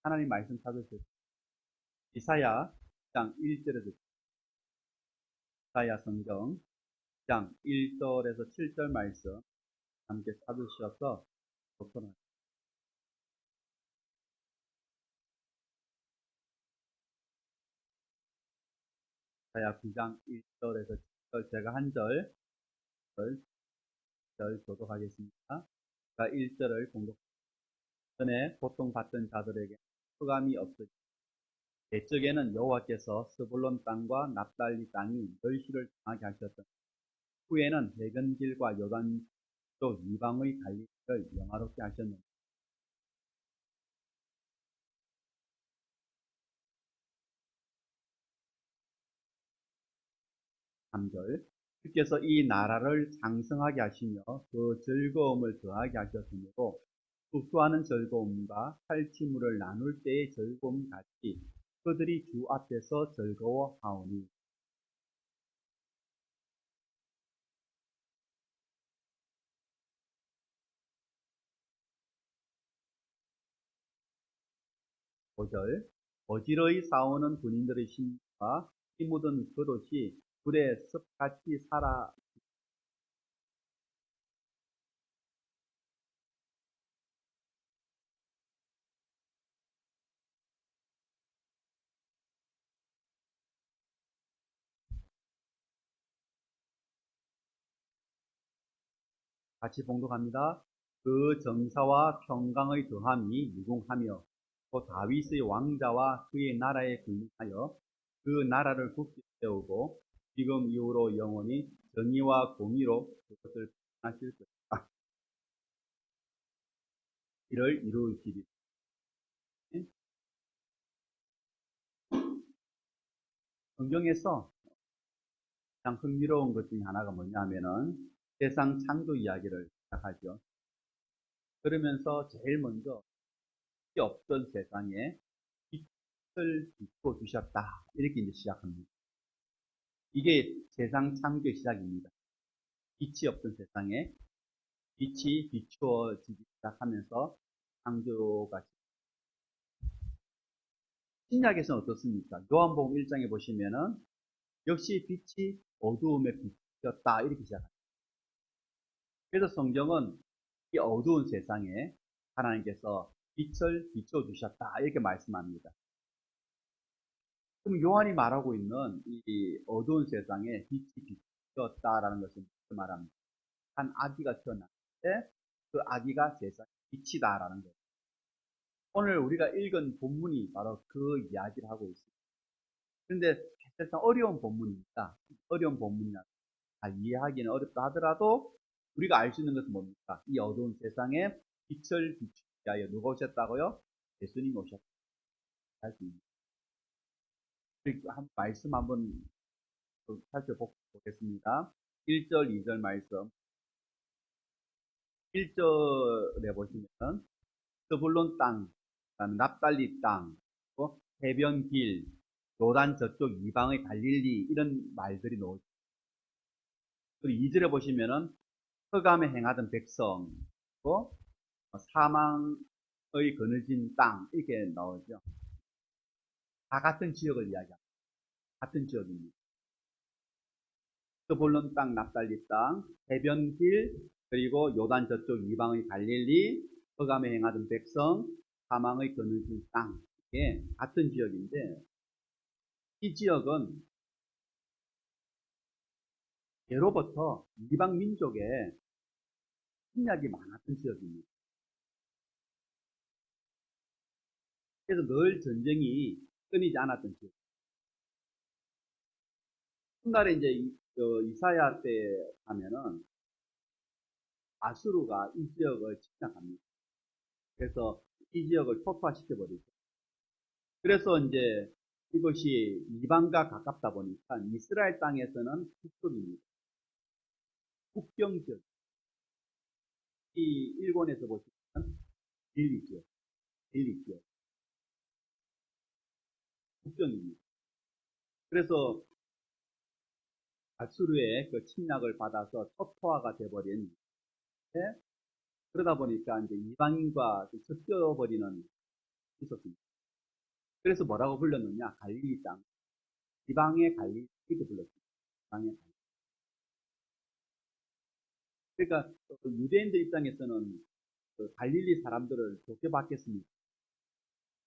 하나님 말씀 찾으실 이사야 1장 1절에서 이사야 성경 1장 1절에서 7절 말씀 함께 찾으셔서 독서는 이사야 9장 1절에서 7절 제가 한 절 교독하겠습니다. 제가 1절을 공독 전에 고통받던 자들에게 흑암이 없으니 옛적에는 여호와께서 스불론 땅과 납달리 땅이 멸시를 당하게 하셨던 후에는 해변길과 요단 쪽 이방의 갈릴리를 영화롭게 하셨는데 3절 주께서 이 나라를 장성하게 하시며 그 즐거움을 더하게 하셨으므로 수수하는 즐거움과 탈취물을 나눌 때의 즐거움 같이 그들이 주 앞에서 즐거워하오니 5절 어지러이 싸우는 군인들의 심과 피 묻은 그릇이 불에 습같이 살아 같이 봉독합니다. 그 정사와 평강의 더함이 무궁하며 또 다윗의 왕자와 그의 나라에 군림하여 그 나라를 굳게 세우고 지금 이후로 영원히 정의와 공의로 그것을 하실 것이다. 이를 이루시리. 성경에서 가장 흥미로운 것 중에 하나가 뭐냐면은 세상 창조 이야기를 시작하죠. 그러면서 제일 먼저 없던 세상에 빛을 비추어 주셨다. 이렇게 이제 시작합니다. 이게 세상 창조의 시작입니다. 빛이 없던 세상에 빛이 비추어지기 시작하면서 창조가 신약에서는 어떻습니까? 요한복음 1장에 보시면은 역시 빛이 어두움에 비추었다 이렇게 시작합니다. 그래서 성경은 이 어두운 세상에 하나님께서 빛을 비추어 주셨다 이렇게 말씀합니다. 그럼 요한이 말하고 있는 이 어두운 세상에 빛이 비추었다라는 것은 무슨 말합니까? 한 아기가 태어났는데 그 아기가 세상의 빛이다라는 거예요. 오늘 우리가 읽은 본문이 바로 그 이야기를 하고 있습니다. 그런데 사실상 어려운 본문입니다. 어려운 본문이라 잘 이해하기는 어렵다 하더라도 우리가 알 수 있는 것은 뭡니까? 이 어두운 세상에 빛을 비추기 위하여 누가 오셨다고요? 예수님이 오셨다. 할 수 있는. 한 말씀 한번 살펴보겠습니다. 1절, 2절 말씀. 1절에 보시면 스불론 땅, 그다음에 납달리 땅, 또 해변길, 요단 저쪽 이방의 갈릴리 이런 말들이 나오죠. 그리고 2절에 보시면은 흑암에 행하던 백성, 또 사망의 그늘진 땅 이렇게 나오죠. 다 같은 지역을 이야기합니다. 같은 지역입니다. 스불론 땅, 납달리 땅, 해변길, 그리고 요단 저쪽 이방의 갈릴리, 흑암에 행하던 백성, 사망의 그늘진 땅 이게 같은 지역인데 이 지역은 예로부터 이방 민족에 침략이 많았던 지역입니다. 그래서 늘 전쟁이 끊이지 않았던 지역. 훗날에 이제 이사야 때 하면은 아수르가 이 지역을 침략합니다. 그래서 이 지역을 초토화시켜버리죠. 그래서 이제 이것이 이방과 가깝다 보니까 이스라엘 땅에서는 북쪽입니다. 국경 지역. 이 일본에서 보시면 딜리 지역, 딜리 지역. 국경입니다. 그래서 아수르의 그 침략을 받아서 초토화가 돼버린, 그러다 보니까 이제 이방인과 섞여버리는 있었습니다. 그래서 뭐라고 불렀느냐? 갈릴리 땅. 지방의 갈릴리 이렇게 불렀습니다. 지방의 갈릴리. 그러니까 유대인들 입장에서는 그 갈릴리 사람들을 좋게 봤겠습니까?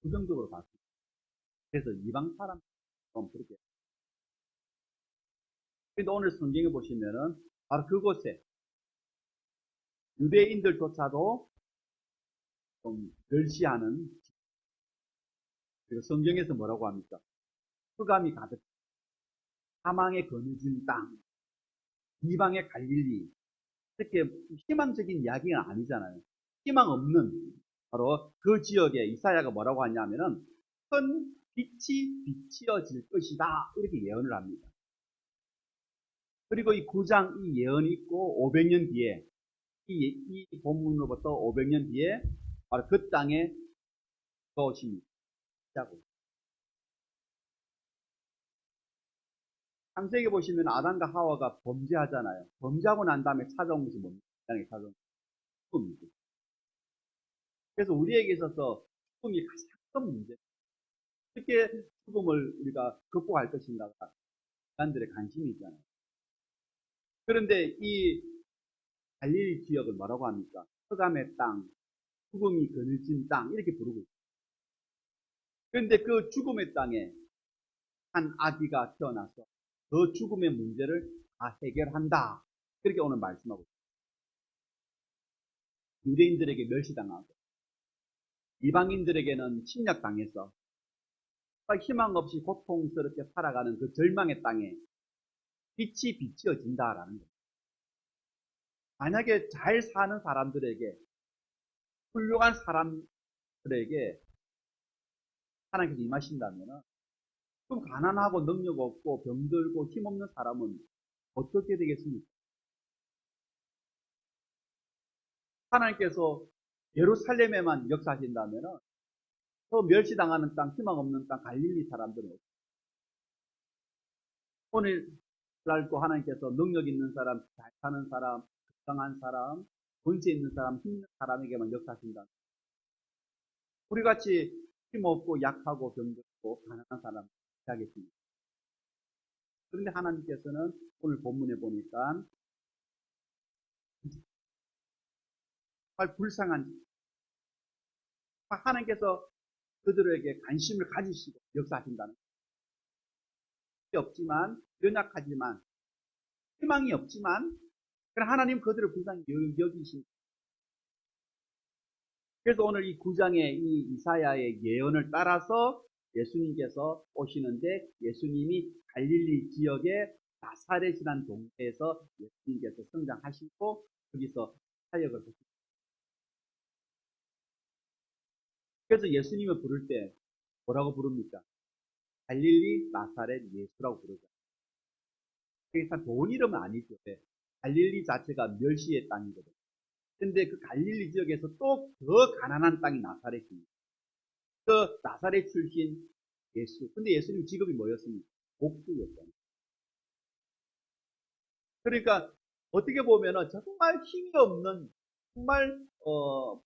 부정적으로 봤습니다. 그래서 이방 사람들은 그렇게. 그런데 오늘 성경에 보시면은 바로 그곳에 유대인들조차도 좀 멸시하는, 그리고 성경에서 뭐라고 합니까? 흑암이 가득, 사망의 거느진 땅, 이방의 갈릴리, 이렇게 희망적인 이야기가 아니잖아요. 희망 없는, 바로 그 지역에 이사야가 뭐라고 하냐면은 큰 빛이 비치어질 것이다, 이렇게 예언을 합니다. 그리고 이 9장 이 예언이 있고 500년 뒤에 이 본문으로부터 500년 뒤에 바로 그 땅에 들어오십니다. 창세기 보시면 아담과 하와가 범죄하잖아요. 범죄하고 난 다음에 찾아온 것이 뭡니까? 땅에 찾아온 죽음이죠. 그래서 우리에게 있어서 죽음이 가장 큰 문제. 어떻게 죽음을 우리가 극복할 것인가가 인간들의 관심이잖아요. 그런데 이 갈릴리 지역을 뭐라고 합니까? 흑암의 땅, 죽음이 그늘진 땅, 이렇게 부르고 있어요. 그런데 그 죽음의 땅에 한 아기가 태어나서 그 죽음의 문제를 다 해결한다. 그렇게 오늘 말씀하고 있습니다. 유대인들에게 멸시당하고 이방인들에게는 침략당해서 희망 없이 고통스럽게 살아가는 그 절망의 땅에 빛이 비치어진다라는 거예요. 만약에 잘 사는 사람들에게, 훌륭한 사람들에게 하나님께서 임하신다면 좀 가난하고 능력 없고 병들고 힘없는 사람은 어떻게 되겠습니까? 하나님께서 예루살렘에만 역사하신다면 그 멸시당하는 땅, 희망 없는 땅, 갈릴리 사람들은 오늘날도 하나님께서 능력 있는 사람, 잘 사는 사람, 건강한 사람, 권세 있는 사람, 힘있는 사람에게만 역사하신다. 우리같이 힘없고 약하고 병들고 가난한 사람 하겠습니다. 그런데 하나님께서는 오늘 본문에 보니까 정말 불쌍한, 하나님께서 그들에게 관심을 가지시고 역사하신다는 게 없지만, 연약하지만, 희망이 없지만, 하나님 그들을 불쌍히 여기신. 그래서 오늘 이 9장의 이 이사야의 예언을 따라서 예수님께서 오시는데, 예수님이 갈릴리 지역의 나사렛이라는 동네에서 예수님께서 성장하시고 거기서 사역을 하십니다. 그래서 예수님을 부를 때 뭐라고 부릅니까? 갈릴리 나사렛 예수라고 부르죠. 그러니까 좋은 이름은 아니죠. 갈릴리 자체가 멸시의 땅이거든요. 근데 그 갈릴리 지역에서 또 더 가난한 땅이 나사렛입니다. 그 나사렛 출신 예수. 근데 예수님 직업이 뭐였습니까? 목수였잖아요. 그러니까 어떻게 보면은 정말 힘이 없는, 정말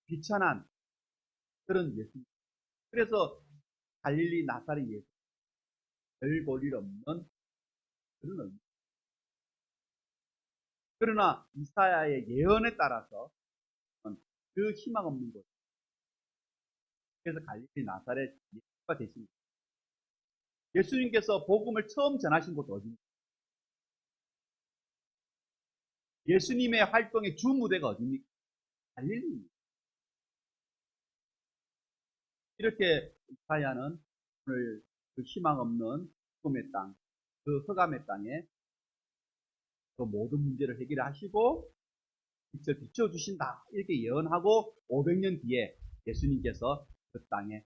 비천한 그런 예수. 그래서 갈릴리 나사렛 예수, 별 볼 일 없는 그런 의미. 그러나 이사야의 예언에 따라서 그 희망 없는 곳, 그래서 갈릴리 나사렛 예수가 되십니다. 예수님께서 복음을 처음 전하신 곳 어디입니까? 예수님의 활동의 주 무대가 어디입니까? 갈릴리입니다. 이렇게 이사야는 오늘 그 희망 없는 죽음의 땅, 그 흑암의 땅에 그 모든 문제를 해결하시고 빛을 비춰주신다, 이렇게 예언하고 500년 뒤에 예수님께서 그 땅에,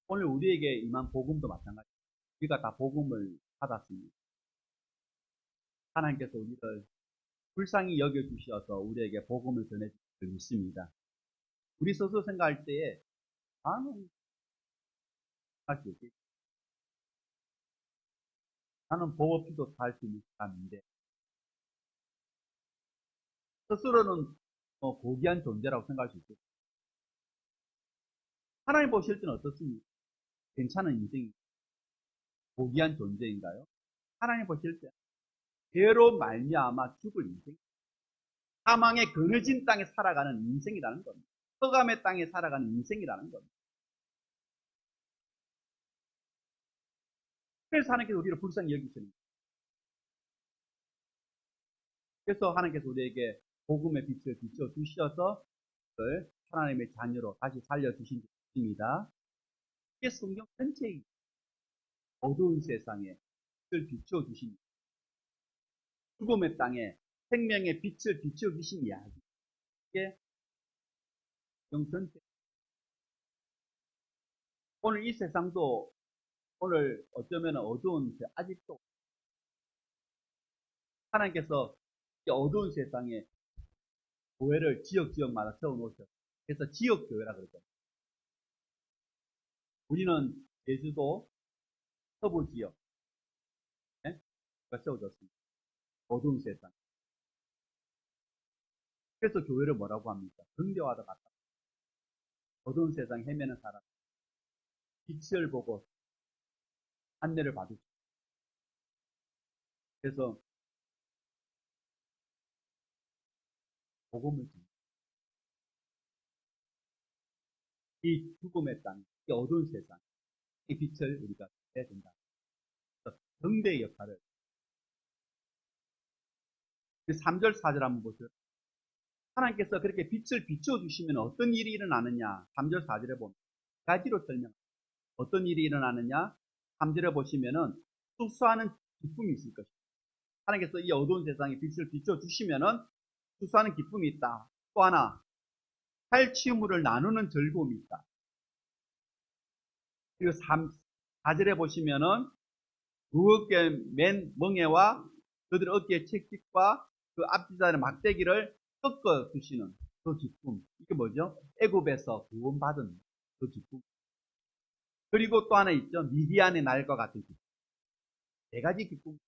오늘 우리에게 임한 복음도 마찬가지입니다. 우리가 다 복음을 받았습니다. 하나님께서 우리를 불쌍히 여겨주셔서 우리에게 복음을 전해주실 줄 믿습니다. 우리 스스로 생각할 때에 나는 할 수 있겠지. 나는 복 없이도 살 수 있는 사람인데, 스스로는 고귀한 존재라고 생각할 수 있겠죠. 하나님 보실 때는 어떻습니까? 괜찮은 인생, 고귀한 존재인가요? 하나님 보실 때 죄로 말미암아 죽을 인생, 사망의 그늘진 땅에 살아가는 인생이라는 겁니다. 흑암의 땅에 살아가는 인생이라는 겁니다. 그래서 하나님께서 우리를 불쌍히 여기시는 거예요. 그래서 하나님께서 우리에게 복음의 빛을 비춰주셔서 그걸 하나님의 자녀로 다시 살려주신 것입니다. 이게 성경 전체의 어두운 세상에 빛을 비춰주신, 죽음의 땅에 생명의 빛을 비춰주신 이야기. 이게 성경 전체. 오늘 이 세상도 오늘 어쩌면 어두운, 아직도 하나님께서 이 어두운 세상에 교회를 지역마다 세워놓으셨어요. 그래서 지역교회라 그러죠. 우리는 제주도 서부 지역, 네? 세워졌습니다. 어두운 세상. 그래서 교회를 뭐라고 합니까? 근교와도 같다. 어두운 세상 헤매는 사람, 빛을 보고 안내를 받으시고. 그래서 복음을 줍니다. 이 죽음의 땅, 이 어두운 세상, 이 빛을 우리가 해야 된다. 경배의 역할을. 3절, 4절 한번 보세요. 하나님께서 그렇게 빛을 비춰주시면 어떤 일이 일어나느냐? 3절, 4절에 보면 가지로 설명합니다. 어떤 일이 일어나느냐? 3절에 보시면은 수수하는 기쁨이 있을 것입니다. 하나님께서 이 어두운 세상에 빛을 비춰주시면은 수수하는 기쁨이 있다. 또 하나, 탈취물을 나누는 즐거움이 있다. 그리고 4절에 보시면은 무겁게 맨 멍에와 그들 어깨의 채찍과 그 앞뒤자의 막대기를 꺾어 주시는 그 기쁨. 이게 뭐죠? 애굽에서 구원받은 그 기쁨. 그리고 또 하나 있죠. 미디안의 날과 같은 기쁨. 네 가지 기쁨.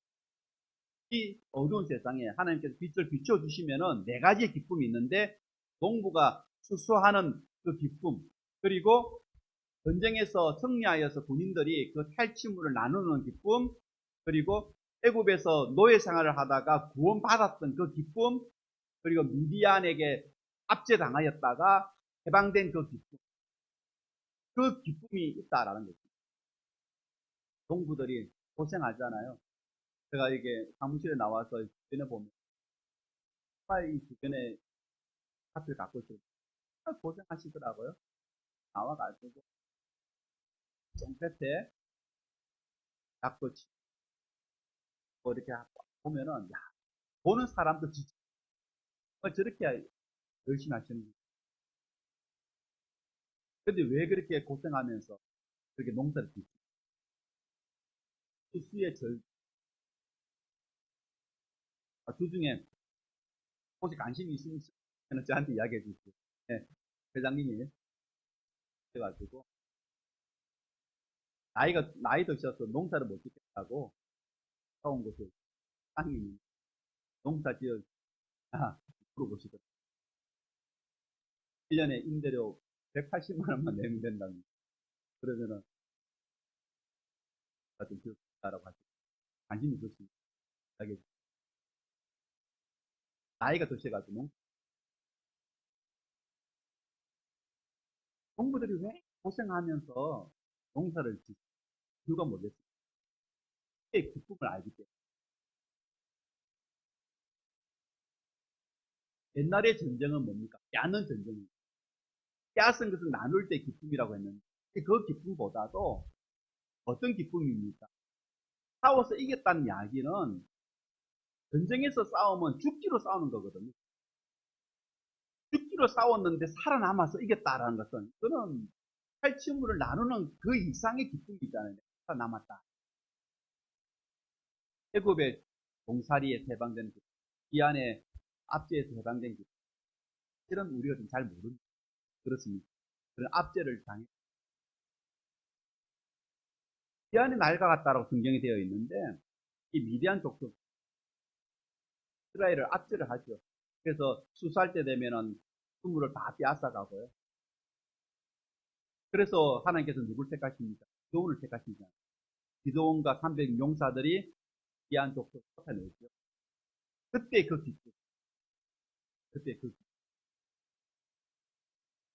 이 어두운 세상에 하나님께서 빛을 비춰주시면은 네 가지의 기쁨이 있는데, 농부가 수수하는 그 기쁨, 그리고 전쟁에서 승리하여서 군인들이 그 탈취물을 나누는 기쁨, 그리고 애굽에서 노예 생활을 하다가 구원받았던 그 기쁨, 그리고 미디안에게 압제당하였다가 해방된 그 기쁨, 그 기쁨이 있다라는 거죠. 농부들이 고생하잖아요. 제가 이게 사무실에 나와서 주변에 보면 이 주변에 밭을 갖고 있어요. 고생하시더라고요. 나와가지고 쫑패에 잡고 치고 이렇게 보면은, 야, 보는 사람도 진짜 저렇게 열심히 하시는 거예요. 근데 왜 그렇게 고생하면서 그렇게 농사를 짓지? 수수의 절, 주중에 혹시 관심이 있으면 저한테 이야기해 주세요. 네, 회장님이 해가지고 나이 드셔서 농사를 못 짓겠다고 사온 곳에 땅이 농사 지어 물어보시거든요. 1년에 임대료 180만 원만 내면 된다는. 그러면은 좀 기억다라고 하시고 관심이 있으시면 이야기해 주세요. 나이가 드셔가지고 농부들이 왜 고생하면서 농사를 짓지? 이유가 뭐겠어요? 그게 기쁨을 알기 때문에. 옛날의 전쟁은 뭡니까? 깨앗는 전쟁입니다. 깨앗은 것은 나눌 때 기쁨이라고 했는데, 그 기쁨보다도 어떤 기쁨입니까? 싸워서 이겼다는 이야기는, 전쟁에서 싸우면 죽기로 싸우는 거거든요. 죽기로 싸웠는데 살아남아서 이겼다라는 것은, 그는 탈취물을 나누는 그 이상의 기쁨이잖아요. 살아남았다. 애굽의 종살이에 해방된 기쁨, 이 안에 압제에서 해방된 기쁨. 이런 우리가 좀 잘 모르는, 그렇습니다. 그런 압제를 당해. 미디안의 날과 같다라고 성경이 되어 있는데, 이 미디안 족속 이스라엘을 압제를 하죠. 그래서 수수할 때 되면은 수물을 다 빼앗아 가고요. 그래서 하나님께서 누굴 택하십니까? 기도원을 택하시잖아요. 기도원과 300 용사들이 귀한 족속을 쫓아내죠. 그때 그 기쁨, 그때 그 기쁨.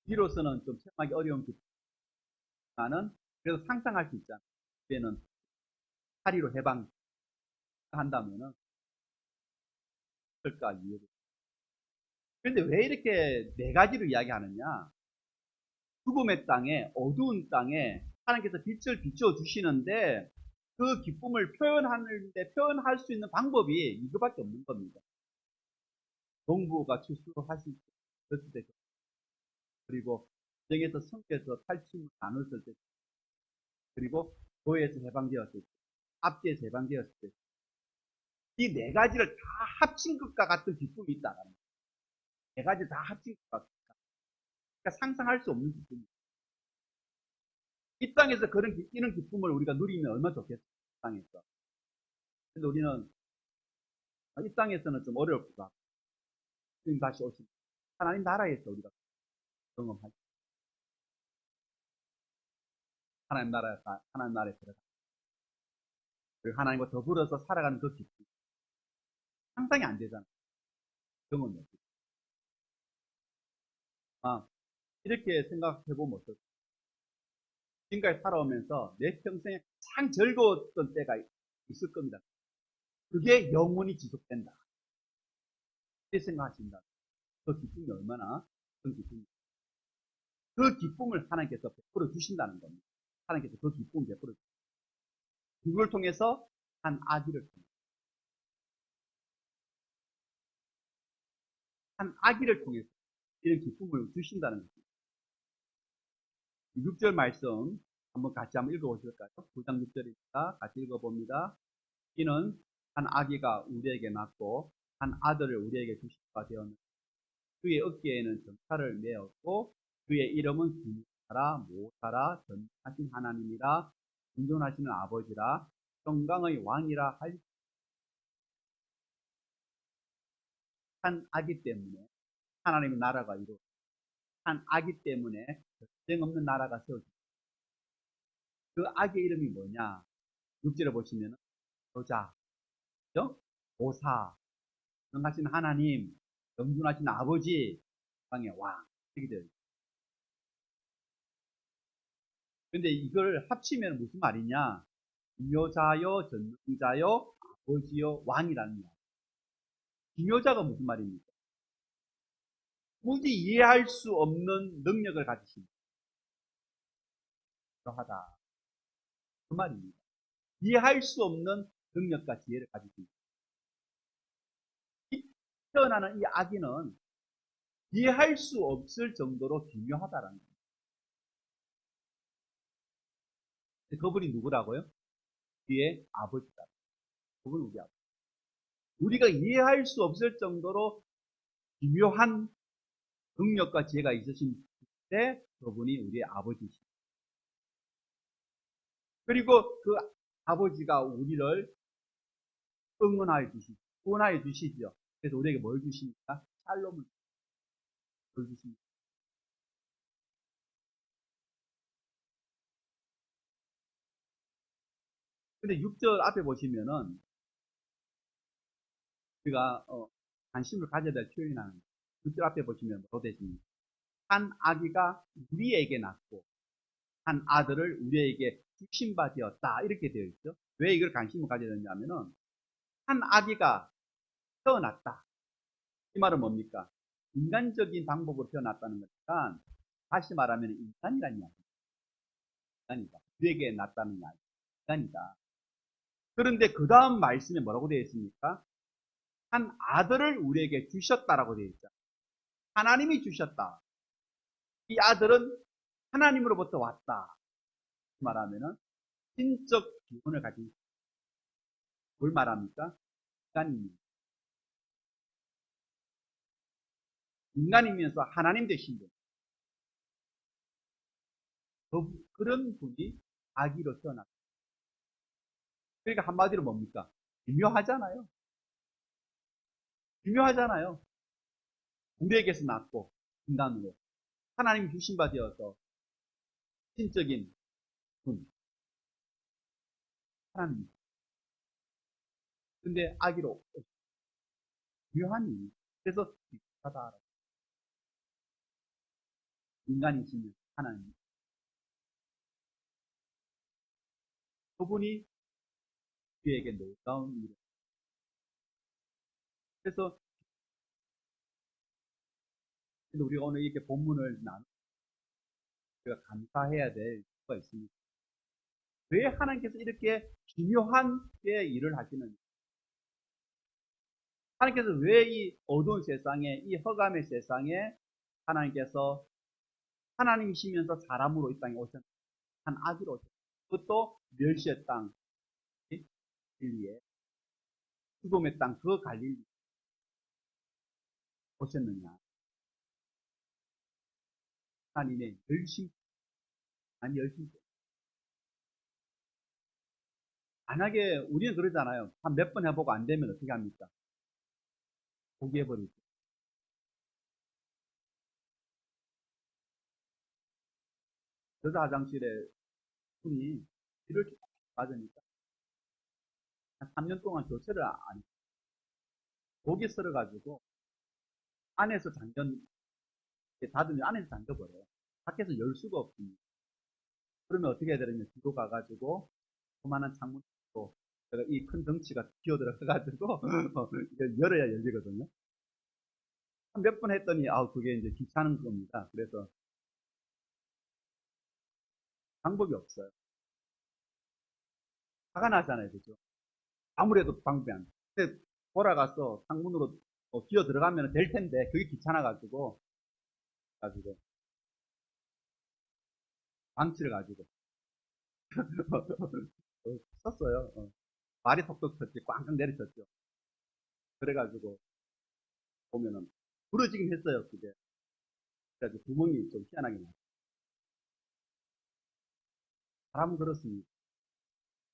비로소는 좀 체험하기 어려운 기쁨이지만은 그래도 상상할 수 있잖아요. 그때는 파리로 해방한다면은 그럴까 이해를. 그런데 왜 이렇게 네 가지로 이야기하느냐? 죽음의 땅에, 어두운 땅에 하나님께서 빛을 비춰 주시는데 그 기쁨을 표현하는데 표현할 수 있는 방법이 이거밖에 없는 겁니다. 농부가 추수하실 때, 그리고 정에서 성께서 탈취물 나눴을 때, 그리고 교회에서 해방되었을 때, 앞뒤에서 해방되었을 때, 이 네 가지를 다 합친 것과 같은 기쁨이 있다는 거예요. 네 가지 다 합친 것 같은. 그러니까 상상할 수 없는 기쁨입니다. 이 땅에서 이런 기쁨을 우리가 누리면 얼마나 좋겠어요. 이 땅에서. 근데 우리는 이 땅에서는 좀 어려울 것 같고, 지금 다시 오신 하나님 나라에서 우리가 경험하죠. 하나님 나라에 들어가. 그리고 하나님과 더불어서 살아가는 그 기쁨. 상상이 안 되잖아요. 경험이 없죠. 이렇게 생각해 보면 어떨까요? 지금까지 살아오면서 내 평생에 가장 즐거웠던 때가 있을 겁니다. 그게 영원히 지속된다. 이렇게 생각하신다. 그 기쁨이 얼마나 큰 기쁨입니다. 그 기쁨을 하나님께서 베풀어 주신다는 겁니다. 하나님께서 그 기쁨을 베풀어 주신다. 누구를 통해서? 한 아기를 통해서. 한 아기를 통해서 이런 기쁨을 주신다는 겁니다. 6절 말씀 같이 한번 읽어보실까요? 9장 6절입니다. 같이 읽어봅니다. 이는 한 아기가 우리에게 낳고 한 아들을 우리에게 주실 바 되었는데 그의 어깨에는 정칼을 메었고 그의 이름은 기사라 모사라 전하신 하나님이라 존존하시는 아버지라 평강의 왕이라 할 한 아기 때문에 하나님의 나라가 이루어져 한 아기 때문에 전쟁 없는 나라가 세워집니다. 그 아기의 이름이 뭐냐? 6절에 보시면 여자, 모사, 전하신 하나님, 영존하신 아버지, 왕의 왕 이렇게 되어 있습니다. 근데 이걸 합치면 무슨 말이냐? 기묘자요, 전능자요, 아버지요, 왕이라는 말. 기묘자가 무슨 말입니까? 도무지 이해할 수 없는 능력을 가지신 그러하다. 그 말입니다. 이해할 수 없는 능력과 지혜를 가지신 태어나는 이 아기는 이해할 수 없을 정도로 기묘하다라는 겁니다. 그분이 누구라고요? 우리의 아버지다. 그분은 우리 아버지. 우리가 이해할 수 없을 정도로 기묘한 능력과 지혜가 있으신 때 그분이 우리의 아버지이십니다. 그리고 그 아버지가 우리를 응원하여 주시죠. 구원하여 주시죠. 그래서 우리에게 뭘 주십니까? 샬롬을 주십니다. 근데 6절 앞에 보시면은 우리가 관심을 가져야 될 표현이 나옵니다. 6절 앞에 보시면 뭐로 되십니까? 한 아기가 우리에게 낳고 한 아들을 우리에게 주신 바 되었다. 이렇게 되어 있죠. 왜 이걸 관심을 가져야 되냐면은 한 아기가 태어났다. 이 말은 뭡니까? 인간적인 방법으로 태어났다는 거니까 다시 말하면 인간이라는 이야기입니다. 인간이다. 우리에게 낳았다는 이야기. 인간이다. 그런데 그 다음 말씀에 뭐라고 되어 있습니까? 한 아들을 우리에게 주셨다라고 되어 있죠. 하나님이 주셨다. 이 아들은 하나님으로부터 왔다. 말하면은 신적 기본을 가진 뭘 말합니까? 인간입니다. 인간이면서 하나님 되신 분. 그런 분이 아기로 태어났다. 그러니까 한마디로 뭡니까? 기묘하잖아요. 기묘하잖아요. 우리에게서 낳고 인간으로 하나님이 주신 바 되어서 신적인 분, 하나님. 근데 아기로 묘하니 그래서 비슷하다. 인간이시면 하나님. 그분이 우리에게 놀라운 일을. 그래서 우리가 오늘 이렇게 본문을 우리가 감사해야 될 수가 있습니다. 왜 하나님께서 이렇게 중요한 게 일을 하시는지, 하나님께서 왜 이 어두운 세상에, 이 허감의 세상에 하나님께서 하나님이시면서 사람으로 이 땅에 오셨는지, 한 아기로 오셨는지, 그것도 멸시의 땅, 갈릴리에, 수돔의 땅, 그 갈릴리 오셨느냐. 하나님의 열심, 아니 열심. 만약에 우리는 그러잖아요. 한 몇 번 해보고 안 되면 어떻게 합니까? 포기해버리죠. 여자 화장실에 분이 이를 맞으니까 한 3년 동안 교체를 안 했어요. 목이 썰어가지고 안에서 닫으면 안에서 잠겨버려요. 밖에서 열 수가 없습니다. 그러면 어떻게 해야 되느냐? 뒤로 가가지고 그만한 창문으로 이 큰 덩치가 기어들어가가지고 열어야 열리거든요. 몇 번 했더니 그게 이제 귀찮은 겁니다. 그래서 방법이 없어요. 화가 나잖아요, 그죠? 아무래도 방법이 안 돼. 근데 돌아가서 창문으로 기어 들어가면 될 텐데 그게 귀찮아가지고 방치를 가지고 썼어요. 발이 톡톡 쳤지, 꽝꽝 내리쳤죠. 그래가지고 보면은 부러지긴 했어요, 그게. 그래가지고 구멍이 좀 희한하게 나요. 사람은 그렇습니다.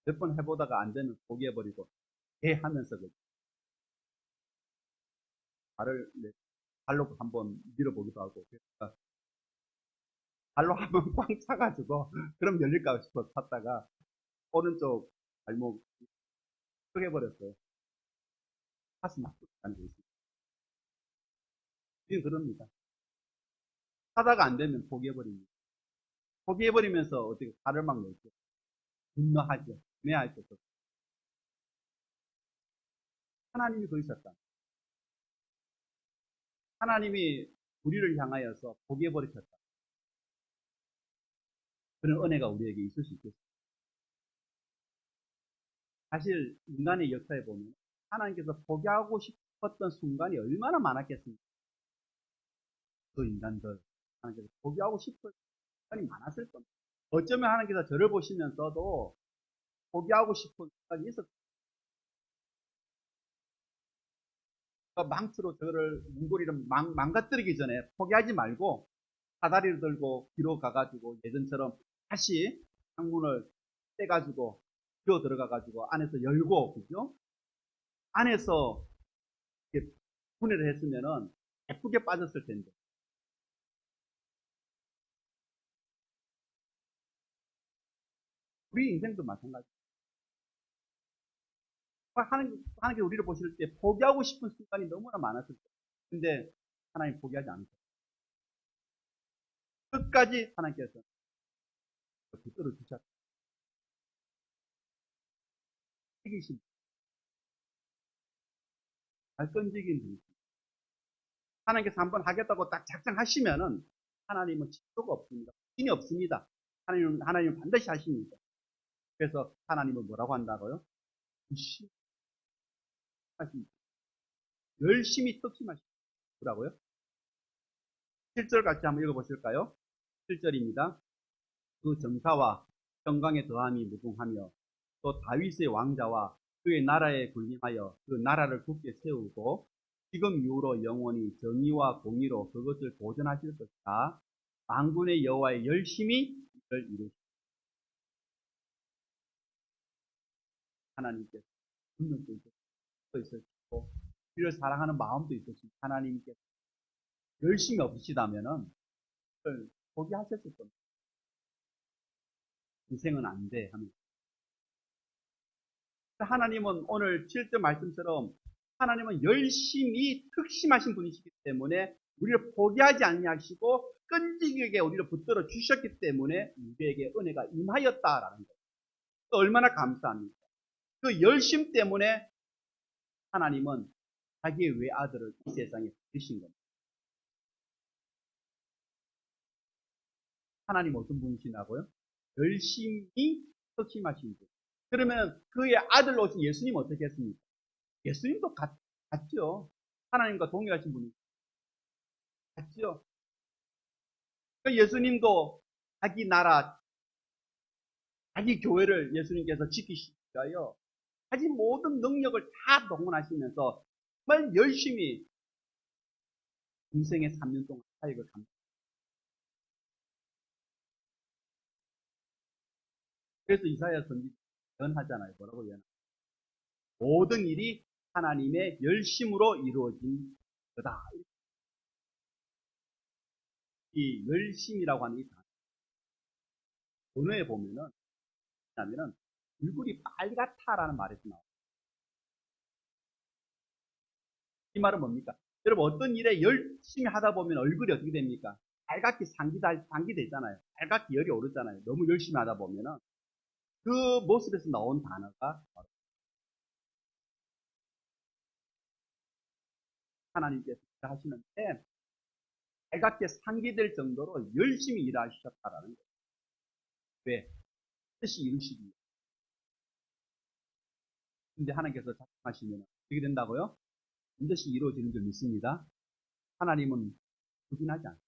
몇 번 해보다가 안 되면 포기해버리고 개 하면서 발을 발로 한번 밀어보기도 하고, 그러니까 발로 한번 꽝 차가지고 그럼 열릴까 싶어서 탔다가 오른쪽 발목 쪼개버렸어요. 가슴 아프다는 게 있습니다. 지금 그럽니다. 하다가 안 되면 포기해버립니다. 포기해버리면서 어떻게 발을 막 놓죠. 분노하죠. 분해할 것 없어. 하나님이 그러셨다. 하나님이 우리를 향하여서 포기해버리셨다. 그런 은혜가 우리에게 있을 수 있겠습니다. 사실 인간의 역사에 보면 하나님께서 포기하고 싶었던 순간이 얼마나 많았겠습니까? 그 인간들 하나님께서 포기하고 싶은 순간이 많았을 겁니다. 어쩌면 하나님께서 저를 보시면서도 포기하고 싶은 순간이 있었어요. 망치로 저를 문고리를 망가뜨리기 전에 포기하지 말고 사다리를 들고 뒤로 가가지고 예전처럼 다시 창문을 떼가지고 들어 들어가가지고 안에서 열고, 그죠? 안에서 이렇게 분해를 했으면은 예쁘게 빠졌을 텐데. 우리 인생도 마찬가지. 하나님께 우리를 보실 때 포기하고 싶은 순간이 너무나 많았을 때. 근데 하나님 포기하지 않으세요. 끝까지 하나님께서 붙들어 주셨다. 이기심, 발끈적인 분. 하나님께서 한번 하겠다고 딱 작정하시면은 하나님은 직도가 없습니다. 신이 없습니다. 하나님은 반드시 하십니다. 그래서 하나님은 뭐라고 한다고요? 열심히 하십니다. 열심히 특심하시더라고요. 7절 같이 한번 읽어보실까요? 7절입니다. 그 정사와 평강의 더함이 무궁하며 또 다윗의 왕자와 그의 나라에 군림하여 그 나라를 굳게 세우고 지금 이후로 영원히 정의와 공의로 그것을 보존하실 것이다. 만군의 여호와의 열심히 이를 이루시다. 하나님께서 분명도 있으시고 우리를 사랑하는 마음도 있으시고 하나님께서 열심히 없으시다면은 그걸 포기하셨을 겁니다. 인생은 안 돼 하면 하나님은 오늘 7절 말씀처럼 하나님은 열심히 특심하신 분이시기 때문에 우리를 포기하지 아니하시고 끈질기게 우리를 붙들어 주셨기 때문에 우리에게 은혜가 임하였다라는 거예요. 얼마나 감사합니까? 그 열심 때문에 하나님은 자기의 외아들을 이 세상에 주신 겁니다. 하나님 어떤 분이시냐고요? 열심히 특심하신 분. 그러면 그의 아들로 오신 예수님 어떻게 했습니까? 예수님도 같죠. 하나님과 동일하신 분이 같죠. 그 예수님도 자기 나라, 자기 교회를 예수님께서 지키시기 위하여 자기 모든 능력을 다 동원하시면서 정말 열심히 인생의 3년 동안 사역을 합니다. 그래서 이사야 선지 예언하잖아요. 뭐라고 예언하죠? 모든 일이 하나님의 열심으로 이루어진 거다. 이 열심이라고 하는 이 단어, 본어에 보면은 뭐냐면은 얼굴이 빨갛다라는 말에서 나와요. 이 말은 뭡니까? 여러분 어떤 일에 열심히 하다 보면 얼굴이 어떻게 됩니까? 빨갛게 상기되잖아요. 빨갛게 열이 오르잖아요. 너무 열심히 하다 보면은 그 모습에서 나온 단어가 바로 하나님께서 하시는데 빨갛게 상기될 정도로 열심히 일하셨다라는 거예요. 왜? 뜻이 이루시기 위해. 근데 하나님께서 작정하시면 어떻게 된다고요? 반드시 이루어지는 줄 믿습니다. 하나님은 부진하지 않습니다.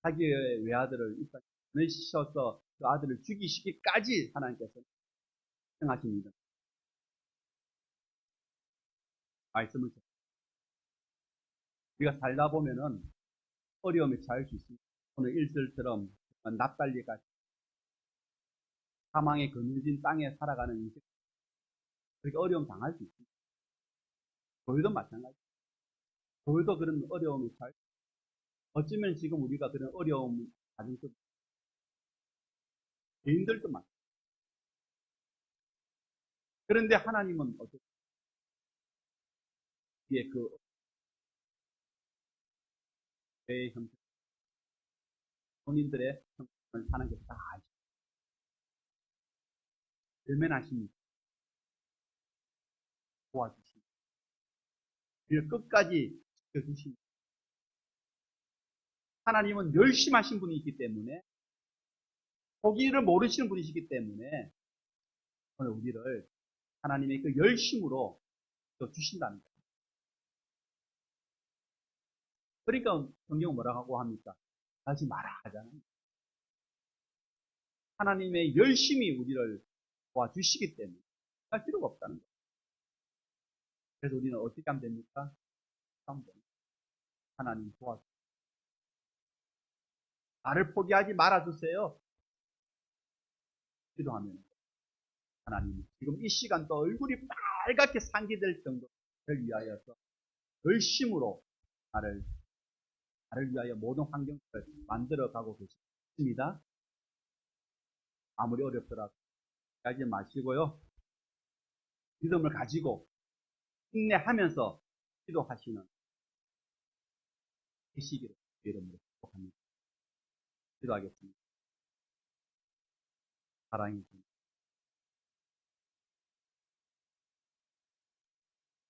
자기의 외아들을 이 땅에 보내셔서 그 아들을 죽이시기까지 하나님께서 작정하십니다. 말씀을 우리가 살다 보면은 어려움에 처할 수 있습니다. 오늘 1절처럼 납달리가 사망의 거느진 땅에 살아가는 인생, 그렇게 어려움 당할 수 있습니다. 교회도 마찬가지. 교회도 그런 어려움에 처할 수 있습니다. 어쩌면 지금 우리가 그런 어려움 가진 것, 개인들도 많습니다. 그런데 하나님은 어떻게 그 죄의 형편, 본인들의 형편을 하나님께서 다 아시고 외면하십니까? 도와주십니다. 우리를 끝까지 지켜주십니다. 하나님은 열심하신 분이기 때문에 포기를 모르시는 분이시기 때문에 오늘 우리를 하나님의 그 열심으로 주신다는 거예요. 그러니까 성경은 뭐라고 합니까? 하지 마라 하잖아요. 하나님의 열심히 우리를 도와주시기 때문에 할 필요가 없다는 거예요. 그래서 우리는 어떻게 하면 됩니까? 하나님 도와주세요. 나를 포기하지 말아주세요. 기도하면 하나님 지금 이 시간도 얼굴이 빨갛게 상기될 정도를 위하여서 열심으로 나를 위하여 모든 환경을 만들어 가고 계십니다. 아무리 어렵더라도 하지 마시고요. 믿음을 가지고 인내하면서 기도하시는 이 시기를 이름으로 축복합니다. 기도하겠습니다. 사랑이